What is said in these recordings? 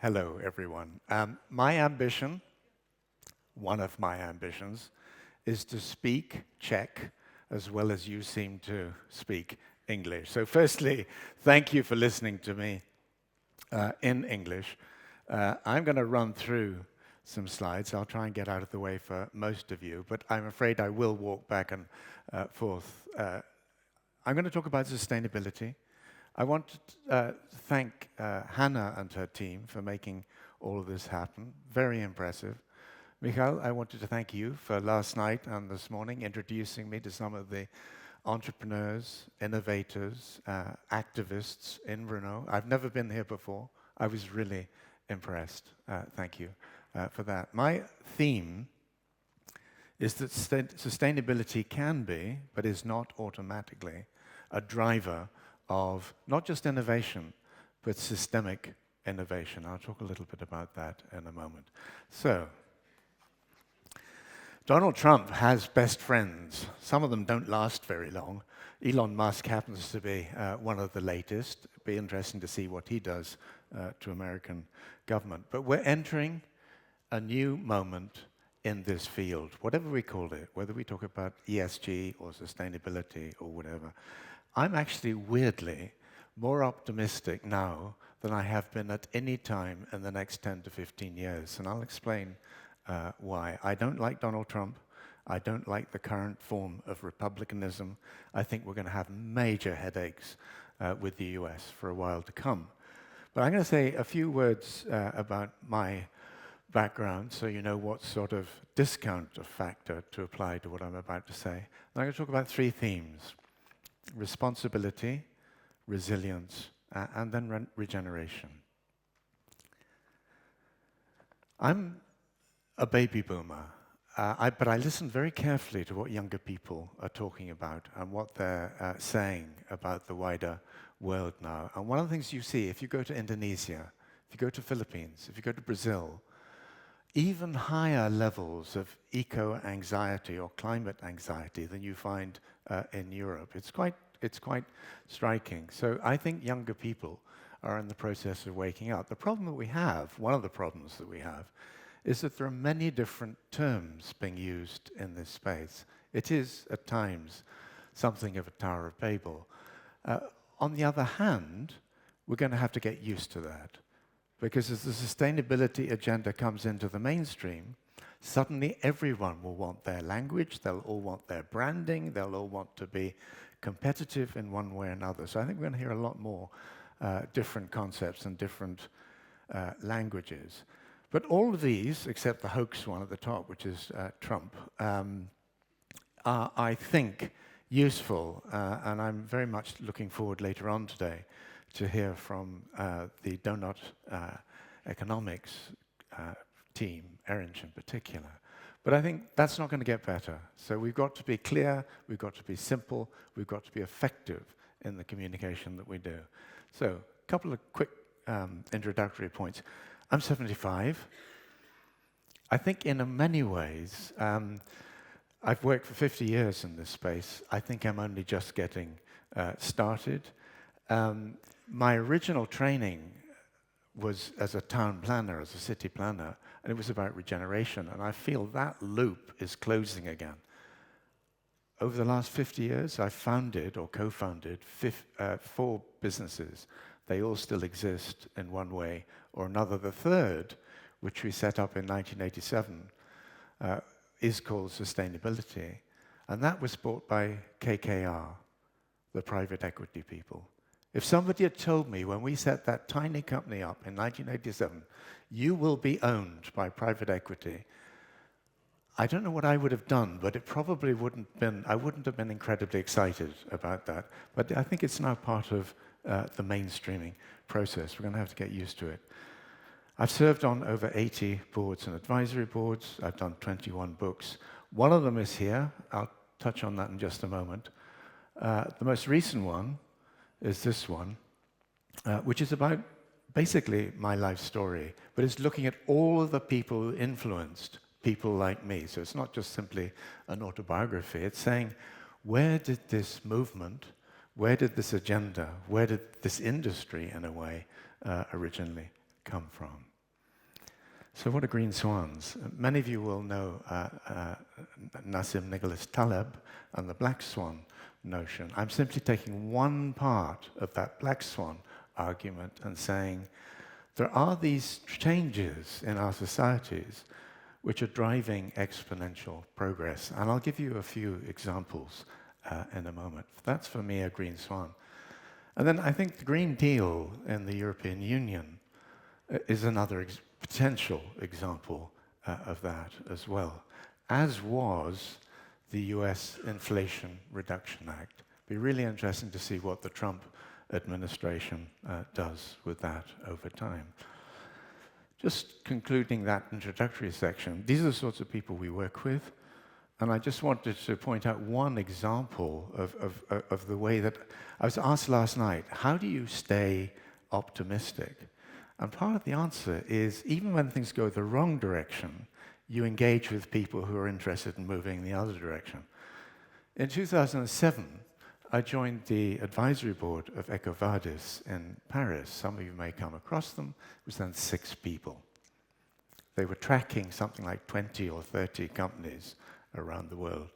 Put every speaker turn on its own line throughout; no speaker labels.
Hello, everyone. My ambition, one of my ambitions, is to speak Czech as well as you seem to speak English. So firstly, thank you for listening to me in English. I'm going to run through some slides. I'll try and get out of the way for most of you, but I'm afraid I will walk back and forth. I'm going to talk about sustainability. I want to thank Hannah and her team for making all of this happen. Very impressive. Michal, I wanted to thank you for last night and this morning introducing me to some of the entrepreneurs, innovators, activists in Renault. I've never been here before. I was really impressed. Thank you for that. My theme is that sustainability can be, but is not automatically, a driver of not just innovation, but systemic innovation. I'll talk a little bit about that in a moment. So, Donald Trump has best friends. Some of them don't last very long. Elon Musk happens to be one of the latest. It'd be interesting to see what he does to American government. But we're entering a new moment in this field, whatever we call it, whether we talk about ESG or sustainability or whatever. I'm actually weirdly more optimistic now than I have been at any time in the next 10 to 15 years, and I'll explain why. I don't like Donald Trump. I don't like the current form of republicanism. I think we're going to have major headaches with the US for a while to come. But I'm going to say a few words about my background so you know what sort of discount factor to apply to what I'm about to say. And I'm going to talk about three themes: responsibility, resilience, and then regeneration. I'm a baby boomer, but I listen very carefully to what younger people are talking about and what they're saying about the wider world now. And one of the things you see, if you go to Indonesia, if you go to Philippines, if you go to Brazil, even higher levels of eco-anxiety or climate anxiety than you find in Europe. It's quite striking. So I think younger people are in the process of waking up. The problem that we have, one of the problems that we have, is that there are many different terms being used in this space. It is, at times, something of a Tower of Babel. On the other hand, we're going to have to get used to that, because as the sustainability agenda comes into the mainstream, suddenly everyone will want their language, they'll all want their branding, they'll all want to be competitive in one way or another. So I think we're going to hear a lot more different concepts and different languages. But all of these, except the hoax one at the top, which is Trump, are, I think, useful. And I'm very much looking forward later on today to hear from the donut economics team, Erinch in particular. But I think that's not going to get better. So we've got to be clear, we've got to be simple, we've got to be effective in the communication that we do. So a couple of quick introductory points. I'm 75. I think in many ways, I've worked for 50 years in this space. I think I'm only just getting started. My original training was as a town planner, as a city planner, and it was about regeneration, and I feel that loop is closing again. Over the last 50 years, I've founded or co-founded 4 businesses. They all still exist in one way or another. The third, which we set up in 1987, is called Sustainability, and that was bought by KKR, the private equity people. If somebody had told me when we set that tiny company up in 1987, you will be owned by private equity, I don't know what I would have done, but it probably I wouldn't have been incredibly excited about that. But I think it's now part of the mainstreaming process. We're going to have to get used to it. I've served on over 80 boards and advisory boards. I've done 21 books. One of them is here. I'll touch on that in just a moment. The most recent one is this one, which is about basically my life story, but it's looking at all of the people who influenced people like me. So it's not just simply an autobiography. It's saying, where did this movement, where did this agenda, where did this industry, in a way, originally come from? So what are green swans? Many of you will know Nassim Nicholas Taleb and the black swan notion. I'm simply taking one part of that black swan argument and saying there are these changes in our societies which are driving exponential progress. And I'll give you a few examples in a moment. That's, for me, a green swan. And then I think the Green Deal in the European Union is another potential example of that as well, as was the US Inflation Reduction Act. It'll be really interesting to see what the Trump administration does with that over time. Just concluding that introductory section, these are the sorts of people we work with, and I just wanted to point out one example of the way that I was asked last night, how do you stay optimistic? And part of the answer is, even when things go the wrong direction, you engage with people who are interested in moving in the other direction. In 2007, I joined the advisory board of EcoVadis in Paris. Some of you may come across them. It was then 6 people. They were tracking something like 20 or 30 companies around the world.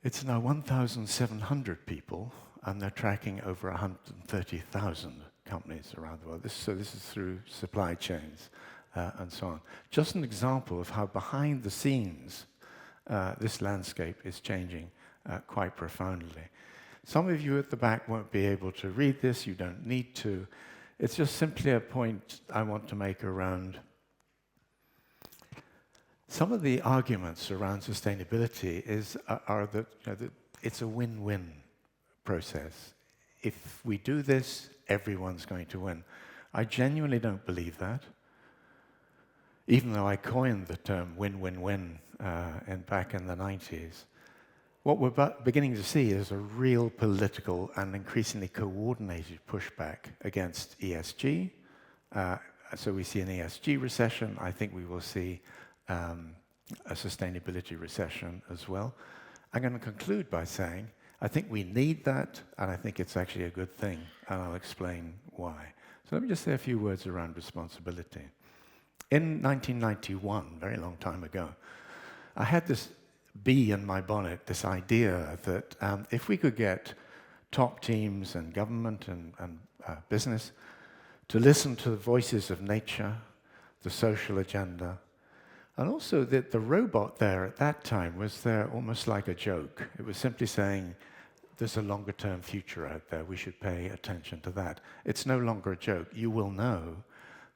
It's now 1,700 people, and they're tracking over 130,000 companies around the world. So this is through supply chains and so on. Just an example of how behind the scenes this landscape is changing quite profoundly. Some of you at the back won't be able to read this. You don't need to. It's just simply a point I want to make around some of the arguments around sustainability are that, that it's a win-win process. If we do this, everyone's going to win. I genuinely don't believe that, even though I coined the term win-win-win back in the 90s. What we're beginning to see is a real political and increasingly coordinated pushback against ESG. So we see an ESG recession. I think we will see a sustainability recession as well. I'm going to conclude by saying I think we need that, and I think it's actually a good thing, and I'll explain why. So let me just say a few words around responsibility. In 1991, very long time ago, I had this bee in my bonnet, this idea that if we could get top teams and government and business to listen to the voices of nature, the social agenda, and also that the robot there at that time was there almost like a joke. It was simply saying, there's a longer-term future out there. We should pay attention to that. It's no longer a joke. You will know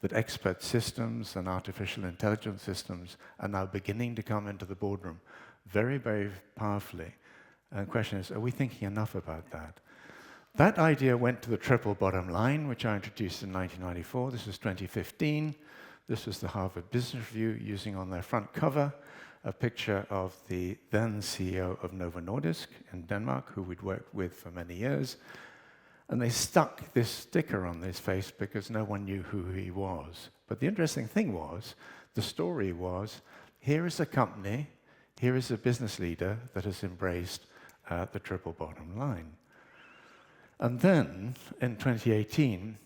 that expert systems and artificial intelligence systems are now beginning to come into the boardroom very, very powerfully. And the question is, are we thinking enough about that? That idea went to the triple bottom line, which I introduced in 1994. This was 2015. This was the Harvard Business Review using on their front cover a picture of the then CEO of Novo Nordisk in Denmark, who we'd worked with for many years. And they stuck this sticker on his face because no one knew who he was. But the interesting thing was, the story was, here is a company, here is a business leader that has embraced the triple bottom line. And then, in 2018,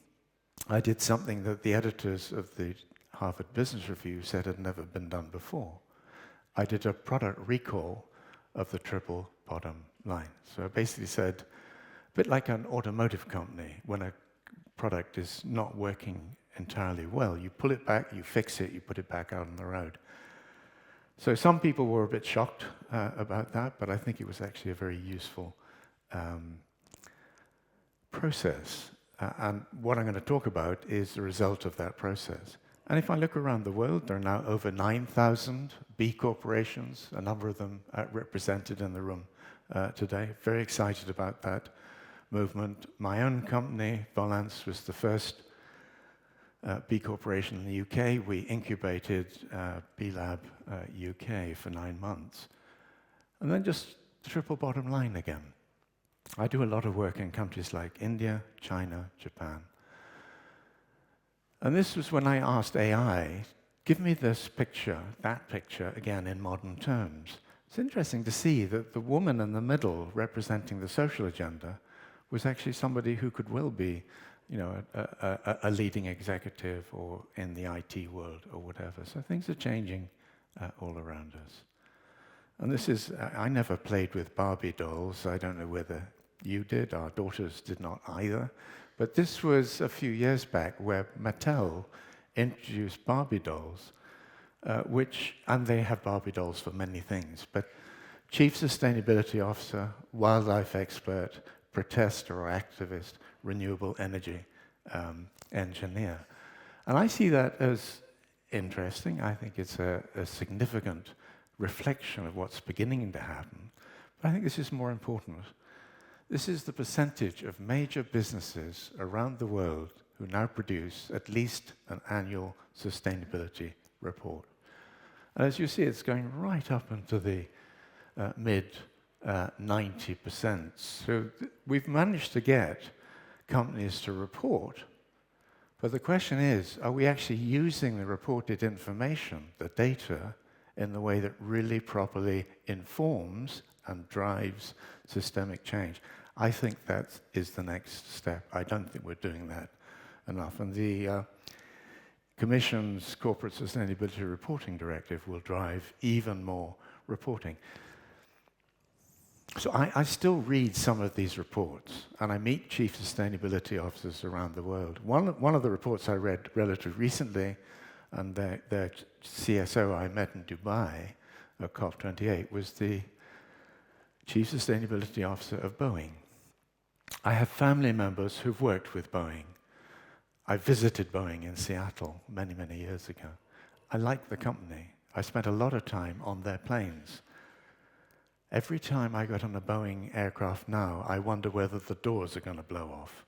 I did something that the editors of the Harvard Business Review said had never been done before. I did a product recall of the triple bottom line. So I basically said, a bit like an automotive company, when a product is not working entirely well, you pull it back, you fix it, you put it back out on the road. So some people were a bit shocked about that, but I think it was actually a very useful process. And what I'm going to talk about is the result of that process. And if I look around the world, there are now over 9,000 B corporations, a number of them represented in the room today. Very excited about that movement. My own company, Volance, was the first B Corporation in the UK. We incubated B Lab UK for 9 months. And then just the triple bottom line again. I do a lot of work in countries like India, China, Japan. And this was when I asked AI, give me this picture, that picture, again in modern terms. It's interesting to see that the woman in the middle representing the social agenda was actually somebody who could well be, you know, a leading executive or in the IT world or whatever. So things are changing all around us. And this is, I never played with Barbie dolls. I don't know whether you did. Our daughters did not either. But this was a few years back where Mattel introduced Barbie dolls, and they have Barbie dolls for many things, but Chief Sustainability Officer, wildlife expert, protester or activist, renewable energy engineer. And I see that as interesting. I think it's a significant reflection of what's beginning to happen. But I think this is more important. This is the percentage of major businesses around the world who now produce at least an annual sustainability report. And as you see, it's going right up into the mid 90%. So we've managed to get companies to report, but the question is, are we actually using the reported information, the data, in the way that really properly informs and drives systemic change? I think that is the next step. I don't think we're doing that enough. And the Commission's Corporate Sustainability Reporting Directive will drive even more reporting. So I still read some of these reports, and I meet chief sustainability officers around the world. One of the reports I read relatively recently, and their CSO I met in Dubai at COP28, was the chief sustainability officer of Boeing. I have family members who've worked with Boeing. I visited Boeing in Seattle many, many years ago. I like the company. I spent a lot of time on their planes. Every time I get on a Boeing aircraft now, I wonder whether the doors are going to blow off.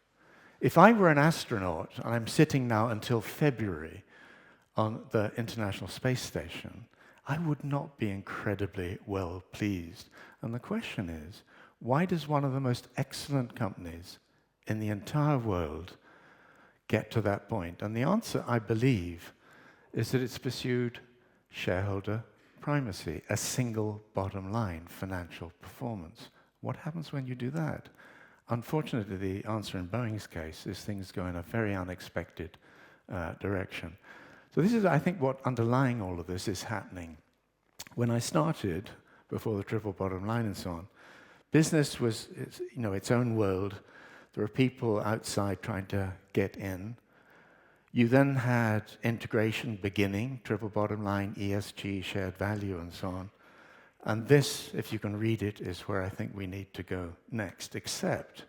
If I were an astronaut, and I'm sitting now until February on the International Space Station, I would not be incredibly well pleased. And the question is, why does one of the most excellent companies in the entire world get to that point? And the answer, I believe, is that it's pursued shareholder primacy, a single bottom line, financial performance. What happens when you do that? Unfortunately, the answer in Boeing's case is things go in a very unexpected direction. So this is, I think, what underlying all of this is happening. When I started, before the triple bottom line and so on, business was its own world. There were people outside trying to get in. You then had integration beginning, triple bottom line, ESG, shared value, and so on. And this, if you can read it, is where I think we need to go next, except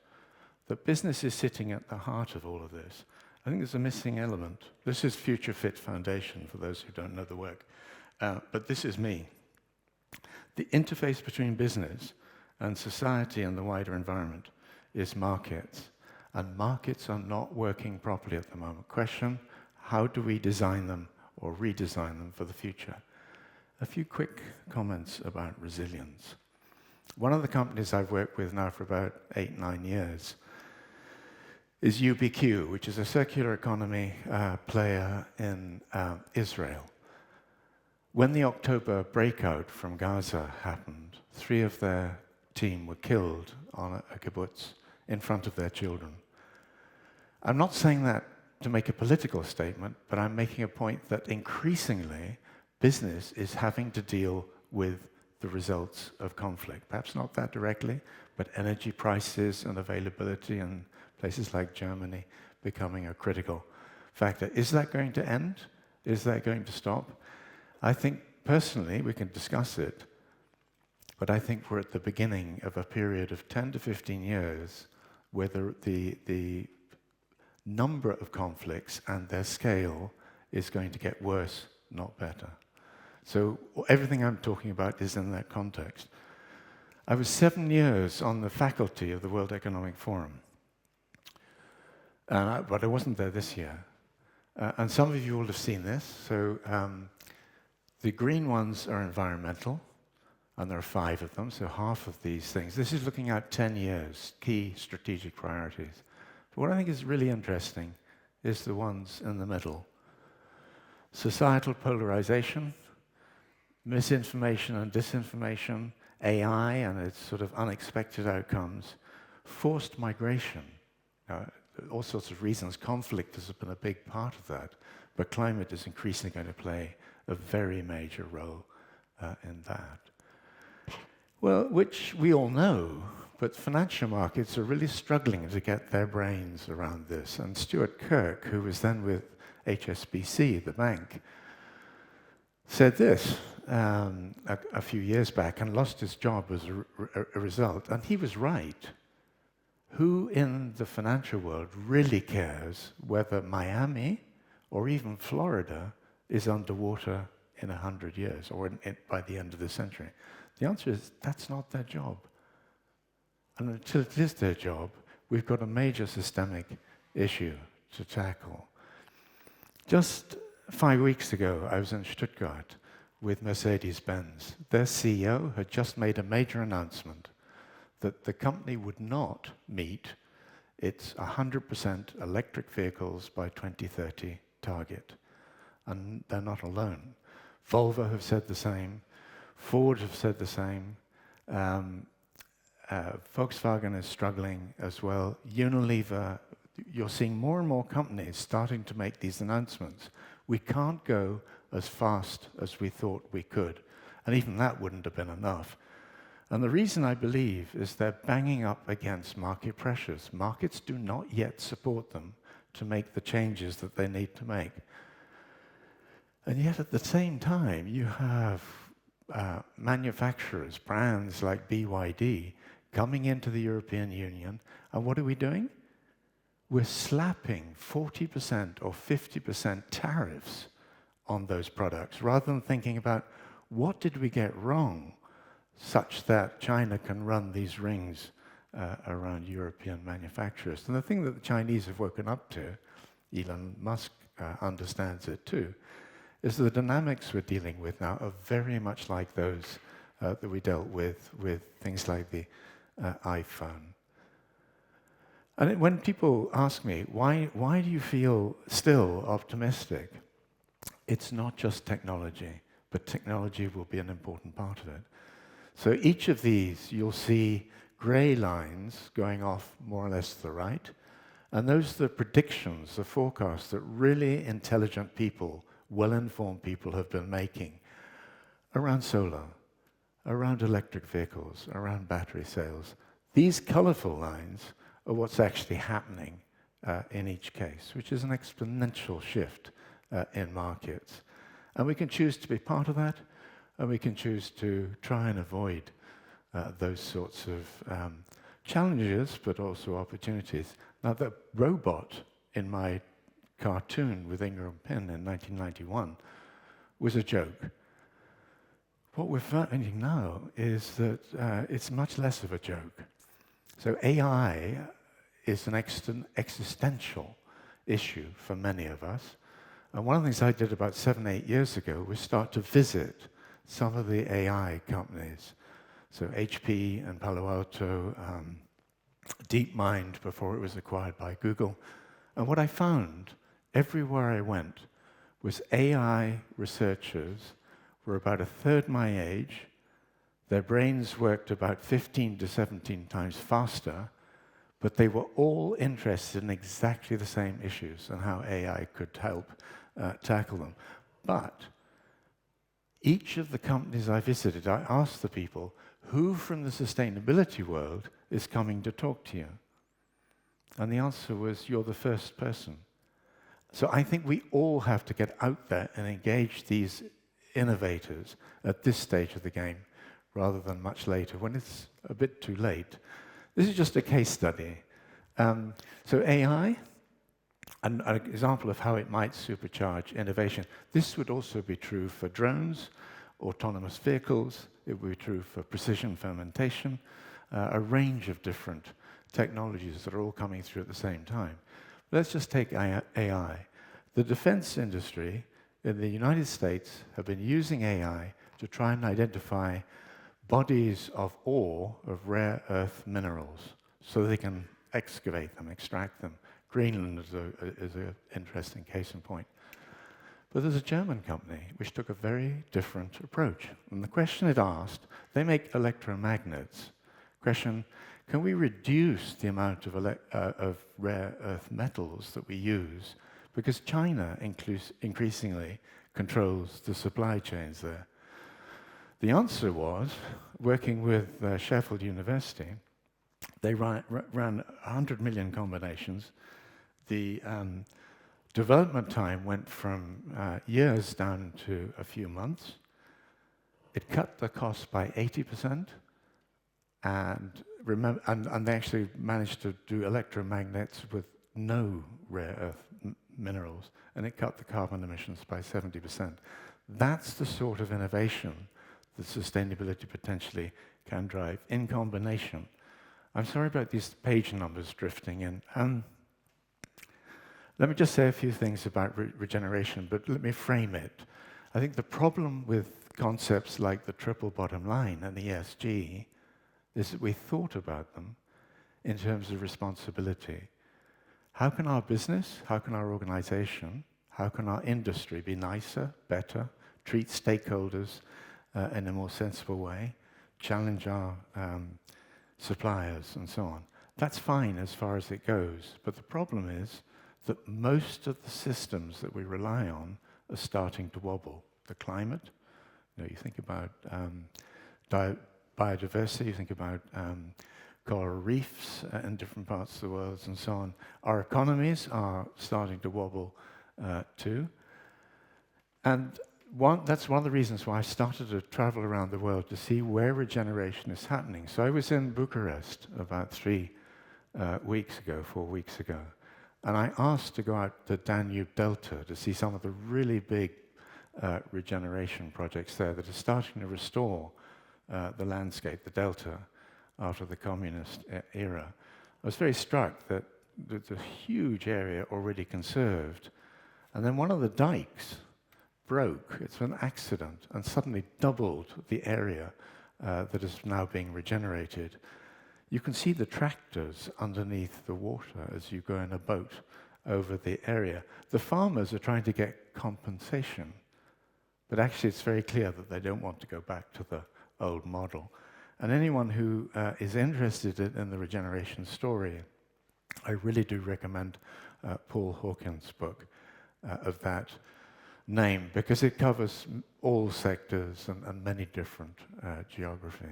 that business is sitting at the heart of all of this. I think there's a missing element. This is Future Fit Foundation, for those who don't know the work. But this is me. The interface between business and society and the wider environment is markets. And markets are not working properly at the moment. Question, how do we design them or redesign them for the future? A few quick comments about resilience. One of the companies I've worked with now for about 8-9 years is UBQ, which is a circular economy player in Israel. When the October breakout from Gaza happened, 3 of their team were killed on a kibbutz in front of their children. I'm not saying that to make a political statement, but I'm making a point that increasingly business is having to deal with the results of conflict. Perhaps not that directly, but energy prices and availability in places like Germany becoming a critical factor. Is that going to end? Is that going to stop? I think personally, we can discuss it, but I think we're at the beginning of a period of 10 to 15 years where the number of conflicts and their scale is going to get worse, not better. So everything I'm talking about is in that context. I was 7 years on the faculty of the World Economic Forum, but I wasn't there this year. And some of you will have seen this. So the green ones are environmental, and there are 5 of them, so half of these things. This is looking at 10 years, key strategic priorities. But what I think is really interesting is the ones in the middle. Societal polarization, misinformation and disinformation, AI and its sort of unexpected outcomes, forced migration. All sorts of reasons. Conflict has been a big part of that, but climate is increasingly going to play a very major role in that. Well, which we all know, but financial markets are really struggling to get their brains around this. And Stuart Kirk, who was then with HSBC, the bank, said this a few years back and lost his job as a result. And he was right. Who in the financial world really cares whether Miami or even Florida is underwater in 100 years or by the end of the century? The answer is that's not their job. And until it is their job, we've got a major systemic issue to tackle. Just 5 weeks ago, I was in Stuttgart with Mercedes-Benz. Their CEO had just made a major announcement that the company would not meet its 100% electric vehicles by 2030 target. And they're not alone. Volvo have said the same. Ford have said the same. Volkswagen is struggling as well. Unilever, you're seeing more and more companies starting to make these announcements. We can't go as fast as we thought we could. And even that wouldn't have been enough. And the reason I believe is they're banging up against market pressures. Markets do not yet support them to make the changes that they need to make. And yet at the same time, you have manufacturers, brands like BYD, coming into the European Union, and what are we doing? We're slapping 40% or 50% tariffs on those products, rather than thinking about what did we get wrong such that China can run these rings around European manufacturers. And the thing that the Chinese have woken up to, Elon Musk understands it too, is the dynamics we're dealing with now are very much like those that we dealt with things like the iPhone. And when people ask me, why do you feel still optimistic? It's not just technology, but technology will be an important part of it. So each of these, you'll see gray lines going off more or less to the right, and those are the predictions, the forecasts that really intelligent people, well-informed people have been making around solar, around electric vehicles, around battery sales. These colorful lines are what's actually happening in each case, which is an exponential shift in markets. And we can choose to be part of that, and we can choose to try and avoid those sorts of challenges, but also opportunities. Now, the robot in my cartoon with Ingram Penn in 1991 was a joke. What we're finding now is that it's much less of a joke. So AI is an existential issue for many of us. And one of the things I did about 7, 8 years ago was start to visit some of the AI companies. So HP and Palo Alto, DeepMind before it was acquired by Google. And what I found everywhere I went was AI researchers were about a third my age. Their brains worked about 15 to 17 times faster, but they were all interested in exactly the same issues and how AI could help tackle them. But each of the companies I visited, I asked the people, who from the sustainability world is coming to talk to you? And the answer was, you're the first person. So I think we all have to get out there and engage these innovators at this stage of the game, rather than much later, when it's a bit too late. This is just a case study. So AI, an example of how it might supercharge innovation. This would also be true for drones, autonomous vehicles. It would be true for precision fermentation, a range of different technologies that are all coming through at the same time. Let's just take AI. The defense industry in the United States have been using AI to try and identify bodies of ore of rare earth minerals so they can excavate them, extract them. Greenland is an interesting case in point. But there's a German company which took a very different approach. And the question it asked, they make electromagnets. Question, can we reduce the amount of rare earth metals that we use? Because China increasingly controls the supply chains there. The answer was, working with Sheffield University, they ran 100 million combinations. The development time went from years down to a few months. It cut the cost by 80%, and they actually managed to do electromagnets with no rare earth minerals, and it cut the carbon emissions by 70%. That's the sort of innovation that sustainability potentially can drive in combination. I'm sorry about these page numbers drifting in. Let me just say a few things about regeneration, but let me frame it. I think the problem with concepts like the triple bottom line and ESG is that we thought about them in terms of responsibility. How can our business, how can our organization, how can our industry be nicer, better, treat stakeholders in a more sensible way, challenge our suppliers and so on? That's fine as far as it goes, but the problem is that most of the systems that we rely on are starting to wobble. The climate, you think about biodiversity, you think about coral reefs in different parts of the world and so on. Our economies are starting to wobble too. And that's one of the reasons why I started to travel around the world to see where regeneration is happening. So I was in Bucharest about 4 weeks ago, and I asked to go out to Danube Delta to see some of the really big regeneration projects there that are starting to restore the landscape, the delta, after the communist era. I was very struck that there's a huge area already conserved, and then one of the dikes broke. It's an accident, and suddenly doubled the area that is now being regenerated. You can see the tractors underneath the water as you go in a boat over the area. The farmers are trying to get compensation, but actually it's very clear that they don't want to go back to the old model. And anyone who is interested in the regeneration story, I really do recommend Paul Hawkins' book of that name, because it covers all sectors and many different geographies.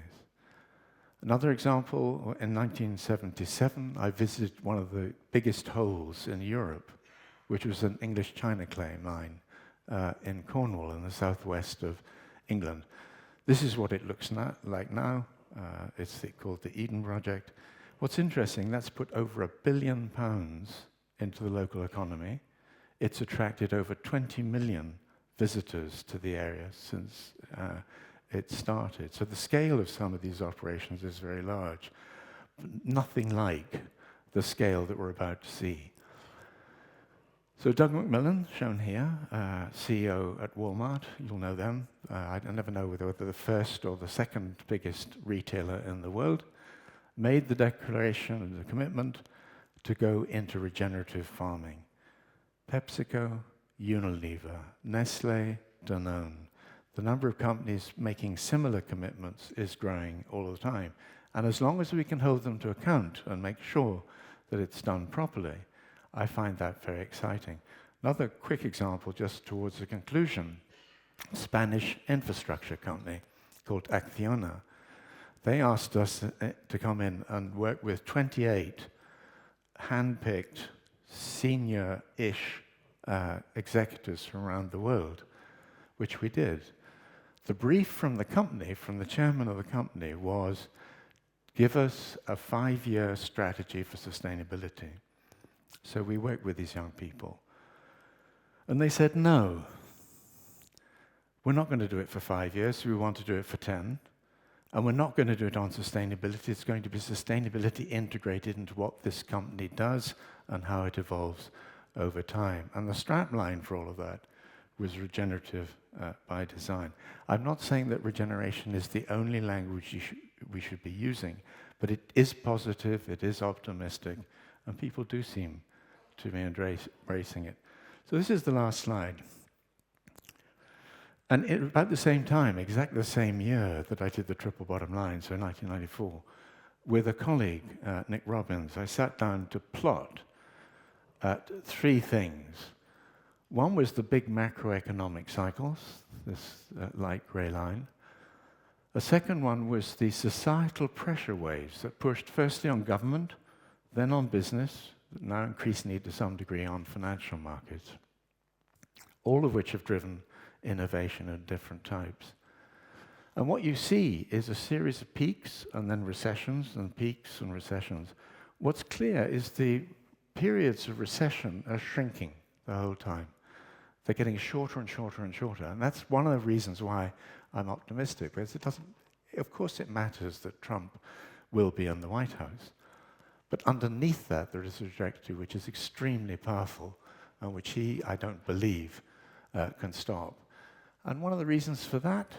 Another example, in 1977, I visited one of the biggest holes in Europe, which was an English China clay mine in Cornwall in the southwest of England. This is what it looks like now. It's called the Eden Project. What's interesting, that's put over £1 billion into the local economy. It's attracted over 20 million visitors to the area since it started. So the scale of some of these operations is very large, but nothing like the scale that we're about to see. So Doug McMillan, shown here, CEO at Walmart, you'll know them. I never know whether they're the first or the second biggest retailer in the world, made the declaration and the commitment to go into regenerative farming. PepsiCo, Unilever, Nestle, Danone. The number of companies making similar commitments is growing all the time. And as long as we can hold them to account and make sure that it's done properly, I find that very exciting. Another quick example just towards the conclusion, Spanish infrastructure company called Acciona. They asked us to come in and work with 28 hand-picked, senior-ish executives from around the world, which we did. The brief from the company, from the chairman of the company, was give us a 5-year strategy for sustainability. So we worked with these young people. And they said, no, we're not going to do it for 5 years, we want to do it for 10. And we're not going to do it on sustainability. It's going to be sustainability integrated into what this company does and how it evolves over time. And the strapline for all of that was regenerative by design. I'm not saying that regeneration is the only language we should be using, but it is positive, it is optimistic, and people do seem to be embracing it. So this is the last slide. And about the same time, exactly the same year that I did the triple bottom line, so 1994, with a colleague, Nick Robbins, I sat down to plot three things. One was the big macroeconomic cycles, this light grey line. The second one was the societal pressure waves that pushed firstly on government, then on business, now increasingly to some degree on financial markets, all of which have driven innovation of different types. And what you see is a series of peaks and then recessions and peaks and recessions. What's clear is the periods of recession are shrinking the whole time. They're getting shorter and shorter and shorter. And that's one of the reasons why I'm optimistic, because it doesn't, of course it matters that Trump will be in the White House. But underneath that, there is a trajectory which is extremely powerful and which he, I don't believe, can stop. And one of the reasons for that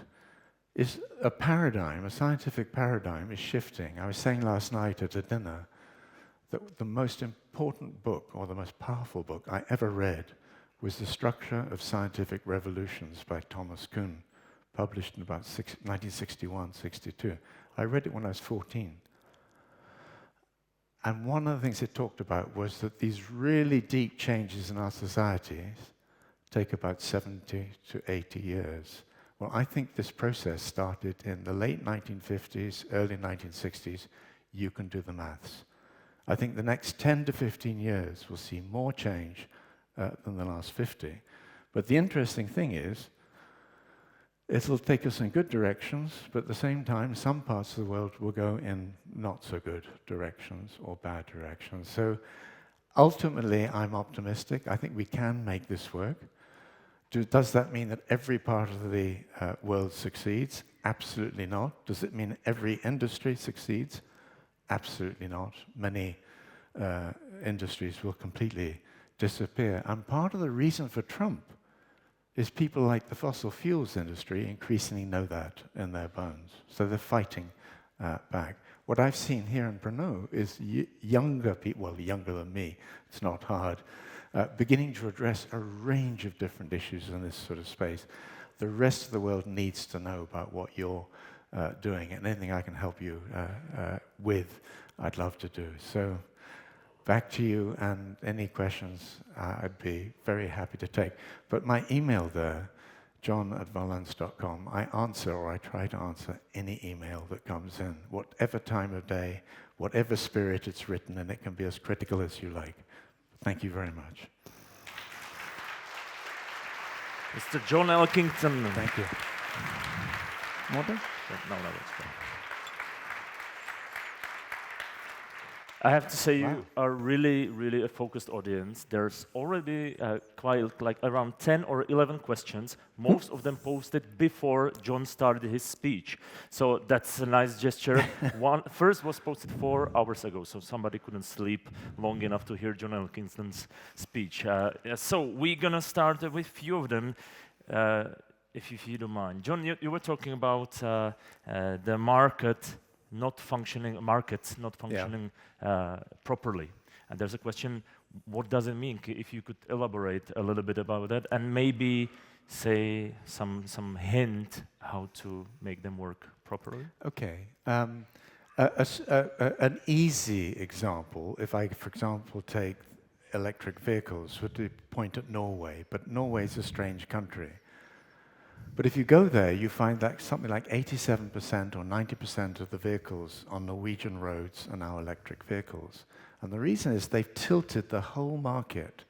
is a paradigm, a scientific paradigm is shifting. I was saying last night at a dinner that the most important book, or the most powerful book I ever read, was The Structure of Scientific Revolutions by Thomas Kuhn, published in about 1961-62. I read it when I was 14. And one of the things it talked about was that these really deep changes in our societies take about 70 to 80 years. Well, I think this process started in the late 1950s, early 1960s. You can do the maths. I think the next 10 to 15 years will see more change than the last 50. But the interesting thing is, it'll take us in good directions, but at the same time, some parts of the world will go in not so good directions or bad directions. So ultimately, I'm optimistic. I think we can make this work. Does that mean that every part of the world succeeds? Absolutely not. Does it mean every industry succeeds? Absolutely not. Many industries will completely disappear. And part of the reason for Trump is people like the fossil fuels industry increasingly know that in their bones. So they're fighting back. What I've seen here in Brno is younger people, well, younger than me, it's not hard, beginning to address a range of different issues in this sort of space. The rest of the world needs to know about what you're doing, and anything I can help you with, I'd love to do. So back to you, and any questions I'd be very happy to take. But my email there, john@valence.com, I answer, or I try to answer, any email that comes in, whatever time of day, whatever spirit it's written, and it can be as critical as you like. Thank you very much.
Mr. John Elkington.
Thank you. More?
No, that's fine. I have to say, you are really, really a focused audience. There's already quite like around 10 or 11 questions, most of them posted before John started his speech. So that's a nice gesture. One first was posted 4 hours ago, so somebody couldn't sleep long enough to hear John Elkington's speech. So we're going to start with a few of them, if you don't mind. John, you were talking about the markets not functioning properly. And there's a question, what does it mean? If you could elaborate a little bit about that, and maybe say some hint how to make them work properly?
Okay. An easy example, if I, for example, take electric vehicles, would point at Norway, but Norway is a strange country. But if you go there, you find that something like 87% or 90% of the vehicles on Norwegian roads are now electric vehicles. And the reason is they've tilted the whole market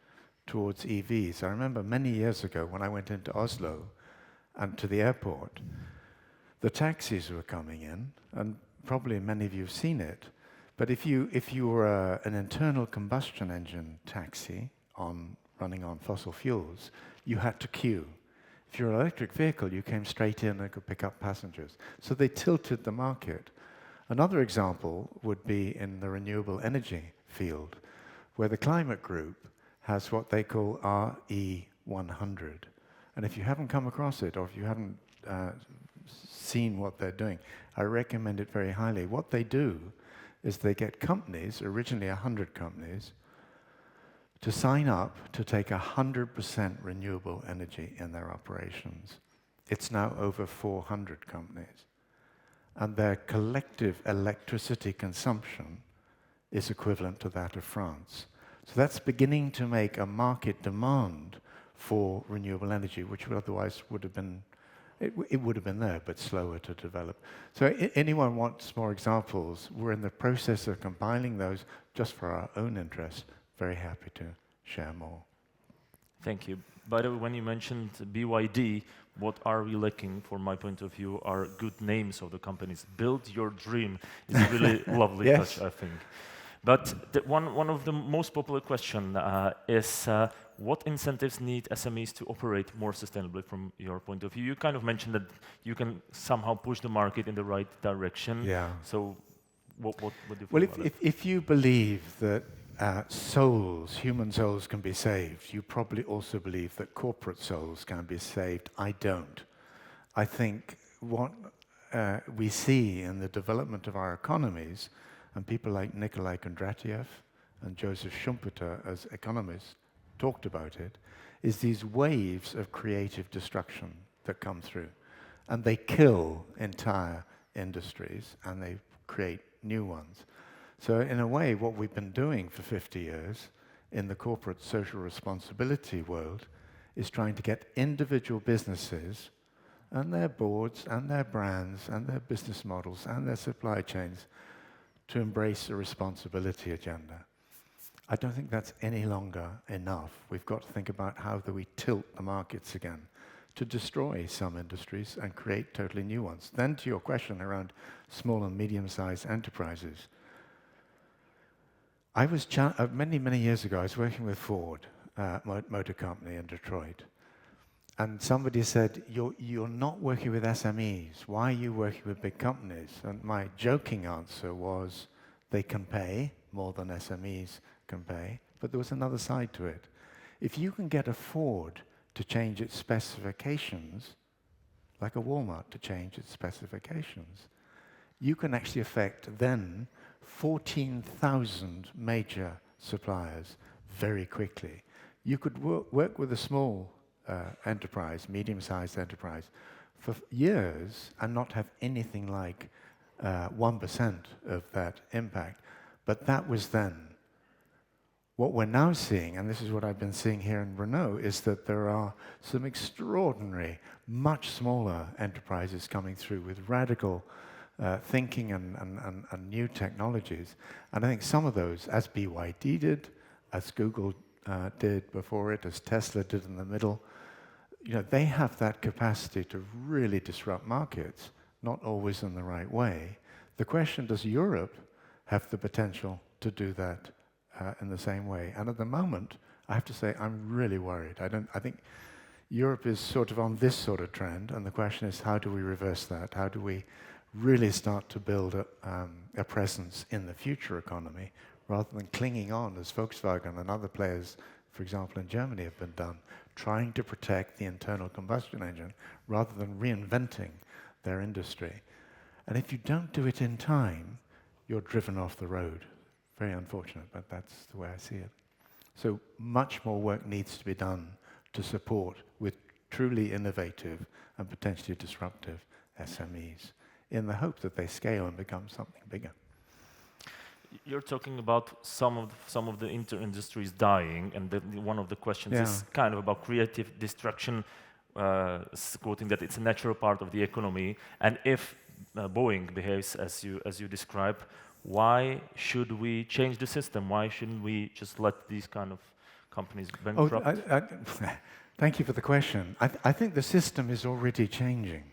towards EVs. I remember many years ago when I went into Oslo and to the airport, the taxis were coming in, and probably many of you have seen it. But if you were an internal combustion engine taxi running on fossil fuels, you had to queue. If you're an electric vehicle, you came straight in and could pick up passengers. So they tilted the market. Another example would be in the renewable energy field, where the climate group has what they call RE100. And if you haven't come across it, or if you haven't seen what they're doing, I recommend it very highly. What they do is they get companies, originally 100 companies, to sign up to take 100% renewable energy in their operations. It's now over 400 companies. and their collective electricity consumption is equivalent to that of France. So that's beginning to make a market demand for renewable energy, which otherwise would have been, it would have been there, but slower to develop. So anyone wants more examples, we're in the process of compiling those just for our own interest. Very happy to share more.
Thank you. By the way, when you mentioned BYD, what are we lacking, from my point of view, are good names of the companies. Build Your Dream is a really lovely
Yes.
touch, I think. But one of the most popular question is what incentives need SMEs to operate more sustainably from your point of view? You kind of mentioned that you can somehow push the market in the right direction.
Yeah.
So what do you feel
Well,
about it?
if you believe that souls, human souls can be saved, you probably also believe that corporate souls can be saved. I don't. I think what we see in the development of our economies, and people like Nikolai Kondratiev and Joseph Schumpeter as economists talked about it, is these waves of creative destruction that come through. And they kill entire industries and they create new ones. So in a way, what we've been doing for 50 years in the corporate social responsibility world is trying to get individual businesses and their boards and their brands and their business models and their supply chains to embrace a responsibility agenda. I don't think that's any longer enough. We've got to think about how do we tilt the markets again to destroy some industries and create totally new ones. Then to your question around small and medium-sized enterprises. I was, many, many years ago, I was working with Ford Motor Company in Detroit. And somebody said, you're not working with SMEs. Why are you working with big companies? And my joking answer was, they can pay more than SMEs can pay. But there was another side to it. If you can get a Ford to change its specifications, like a Walmart to change its specifications, you can actually affect then 14,000 major suppliers very quickly. You could work with a small enterprise, medium-sized enterprise, for years and not have anything like 1% of that impact. But that was then. What we're now seeing, and this is what I've been seeing here in Renault, is that there are some extraordinary, much smaller enterprises coming through with radical thinking and new technologies. And I think some of those, as BYD did, as Google did before it, as Tesla did in the middle, they have that capacity to really disrupt markets, not always in the right way. The question, does Europe have the potential to do that in the same way? And at the moment, I have to say, I'm really worried. I think Europe is sort of on this sort of trend, and the question is, how do we reverse that? How do we really start to build a presence in the future economy, rather than clinging on, as Volkswagen and other players, for example, in Germany have been done, trying to protect the internal combustion engine, rather than reinventing their industry. And if you don't do it in time, you're driven off the road. Very unfortunate, but that's the way I see it. So much more work needs to be done to support with truly innovative and potentially disruptive SMEs, in the hope that they scale and become something bigger.
You're talking about some of the inter-industries dying, and one of the questions is kind of about creative destruction, quoting that it's a natural part of the economy. And if Boeing behaves as you describe, why should we change the system? Why shouldn't we just let these kind of companies bankrupt?
Thank you for the question. I think the system is already changing.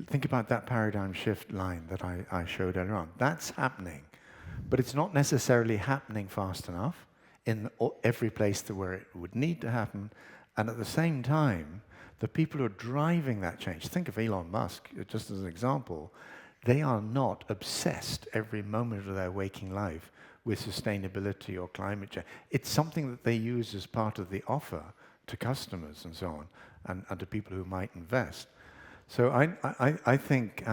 Think about that paradigm shift line that I showed earlier on. That's happening. But it's not necessarily happening fast enough in every place where it would need to happen. And at the same time, the people who are driving that change, think of Elon Musk, just as an example, they are not obsessed every moment of their waking life with sustainability or climate change. It's something that they use as part of the offer to customers and so on, and to people who might invest. So I think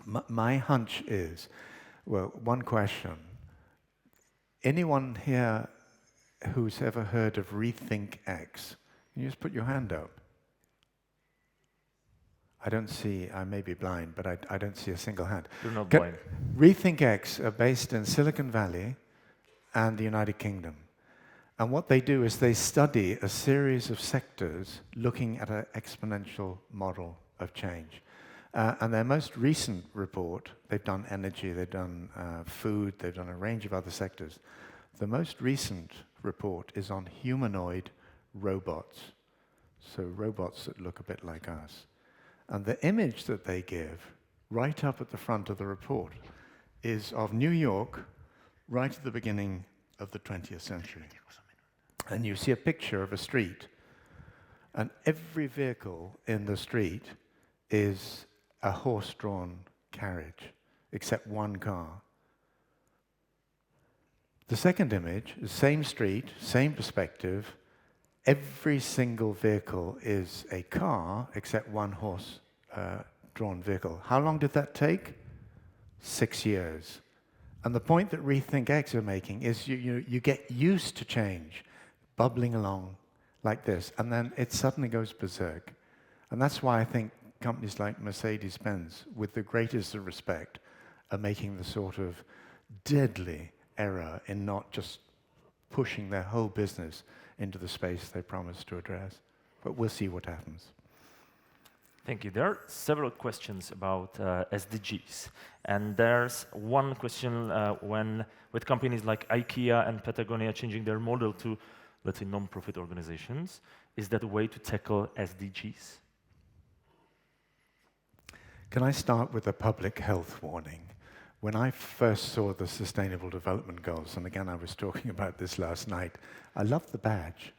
my hunch is, well, one question. Anyone here who's ever heard of Rethink X? Can you just put your hand up? I don't see, I may be blind, but I don't see a single hand.
You're not blind.
Rethink X are based in Silicon Valley and the United Kingdom. And what they do is they study a series of sectors looking at an exponential model of change. And their most recent report, they've done energy, they've done food, they've done a range of other sectors. The most recent report is on humanoid robots, so robots that look a bit like us. And the image that they give, right up at the front of the report, is of New York, right at the beginning of the 20th century. And you see a picture of a street, and every vehicle in the street is a horse-drawn carriage, except one car. The second image, the same street, same perspective, every single vehicle is a car, except one horse-drawn vehicle. How long did that take? 6 years. And the point that Rethink X are making is you get used to change, bubbling along like this, and then it suddenly goes berserk. And that's why I think companies like Mercedes-Benz, with the greatest of respect, are making the sort of deadly error in not just pushing their whole business into the space they promised to address. But we'll see what happens.
Thank you. There are several questions about SDGs. And there's one question with companies like IKEA and Patagonia changing their model to, let's say, non-profit organizations. Is that a way to tackle SDGs?
Can I start with a public health warning? When I first saw the Sustainable Development Goals, and again I was talking about this last night, I loved the badge.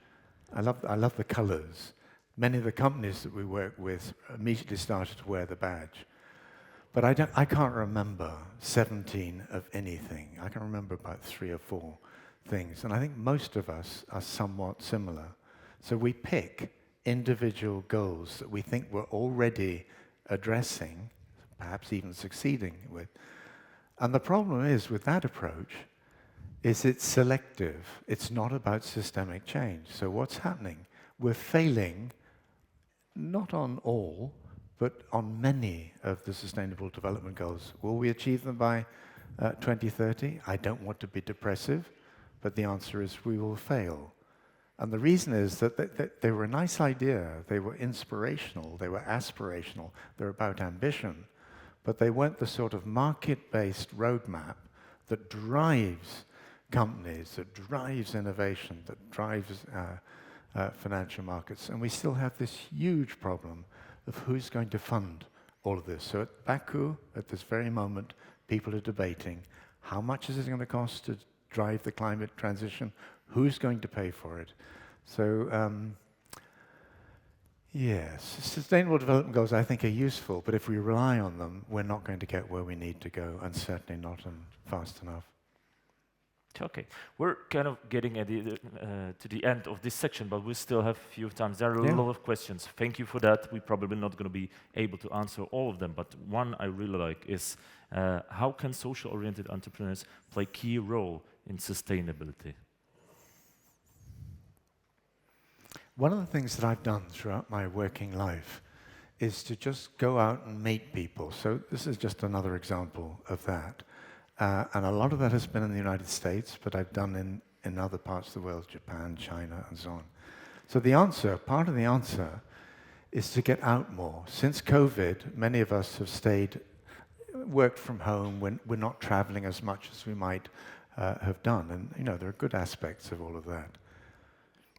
I love the colors. Many of the companies that we work with immediately started to wear the badge. But I can't remember 17 of anything. I can remember about 3 or 4 things. And I think most of us are somewhat similar. So we pick individual goals that we think we're already addressing, perhaps even succeeding with. And the problem is with that approach is it's selective. It's not about systemic change. So what's happening? We're failing not on all, but on many of the Sustainable Development Goals. Will we achieve them by 2030? I don't want to be depressive, but the answer is we will fail. And the reason is that they were a nice idea, they were inspirational, they were aspirational, they're about ambition, but they weren't the sort of market-based roadmap that drives companies, that drives innovation, that drives financial markets. And we still have this huge problem of who's going to fund all of this. So at Baku, at this very moment, people are debating how much is it going to cost to drive the climate transition? Who's going to pay for it? So, yes, Sustainable Development Goals I think are useful, but if we rely on them, we're not going to get where we need to go, and certainly not fast enough.
Okay, we're kind of getting to the end of this section, but we still have a few times. There are a lot of questions. Thank you for that. We're probably not going to be able to answer all of them, but one I really like is how can social-oriented entrepreneurs play a key role in sustainability?
One of the things that I've done throughout my working life is to just go out and meet people. So this is just another example of that. And a lot of that has been in the United States, but I've done in other parts of the world, Japan, China, and so on. So the answer, part of the answer, is to get out more. Since COVID, many of us have worked from home. We're not traveling as much as we might have done. And, you know, there are good aspects of all of that.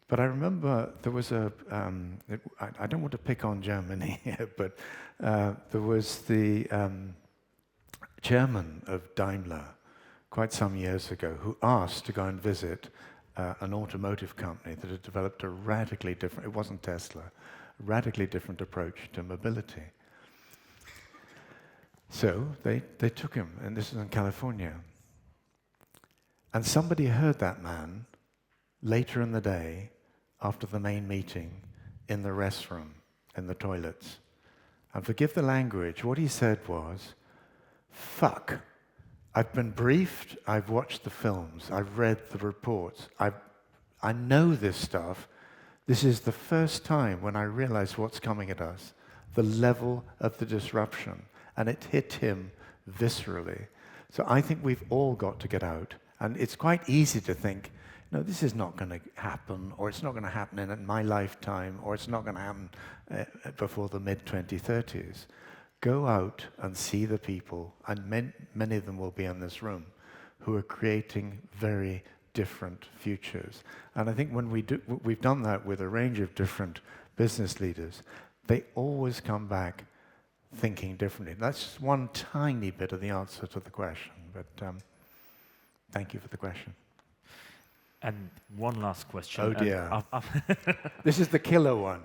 But I remember there was I don't want to pick on Germany here, but there was the chairman of Daimler quite some years ago who asked to go and visit an automotive company that had developed a radically different, it wasn't Tesla, a radically different approach to mobility. So they took him, and this is in California. And somebody heard that man later in the day, after the main meeting, in the restroom, in the toilets. And forgive the language, what he said was, "Fuck, I've been briefed, I've watched the films, I've read the reports, I know this stuff. This is the first time when I realize what's coming at us. the level of the disruption, and it hit him viscerally. So I think we've all got to get out, and it's quite easy to think, no, this is not going to happen, or it's not going to happen in my lifetime, or it's not going to happen before the mid-2030s. Go out and see the people, and many of them will be in this room, who are creating very different futures. And I think when we've done that with a range of different business leaders, they always come back thinking differently. That's just one tiny bit of the answer to the question, but thank you for the question.
And one last question.
Oh dear. This is the killer one.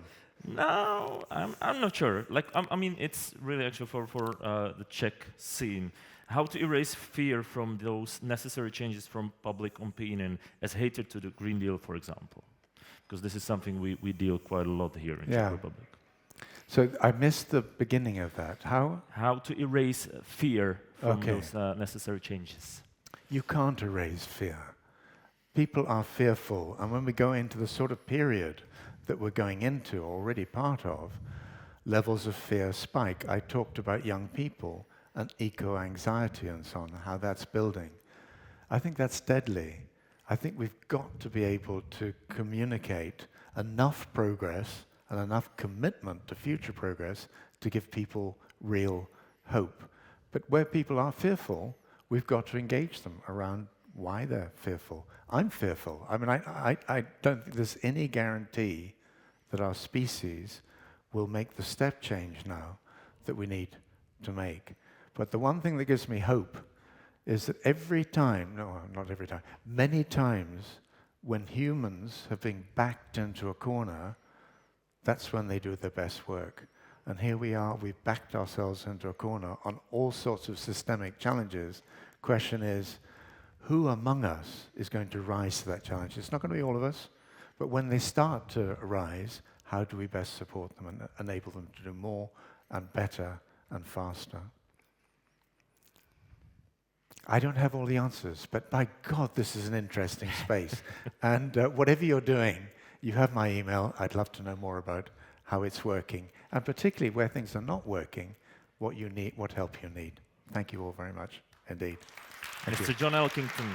No, I'm not sure. Like, I mean, it's really actually for the Czech scene. How to erase fear from those necessary changes from public opinion as hatred to the Green Deal, for example? Because this is something we deal quite a lot here in Czech Republic.
So I missed the beginning of that. How?
How to erase fear from those necessary changes.
You can't erase fear. People are fearful, and when we go into the sort of period that we're going into, already part of, levels of fear spike. I talked about young people and eco-anxiety and so on, how that's building. I think that's deadly. I think we've got to be able to communicate enough progress and enough commitment to future progress to give people real hope. But where people are fearful, we've got to engage them around why they're fearful. I'm fearful. I mean, I don't think there's any guarantee that our species will make the step change now that we need to make. But the one thing that gives me hope is that every time, no, not every time, many times when humans have been backed into a corner, that's when they do their best work. And here we are, we've backed ourselves into a corner on all sorts of systemic challenges. Question is, who among us is going to rise to that challenge? It's not going to be all of us, but when they start to arise, how do we best support them and enable them to do more and better and faster? I don't have all the answers, but by God, this is an interesting space. And whatever you're doing, you have my email. I'd love to know more about how it's working, and particularly where things are not working, what you need, what help you need. Thank you all very much indeed.
Mr. John Elkington.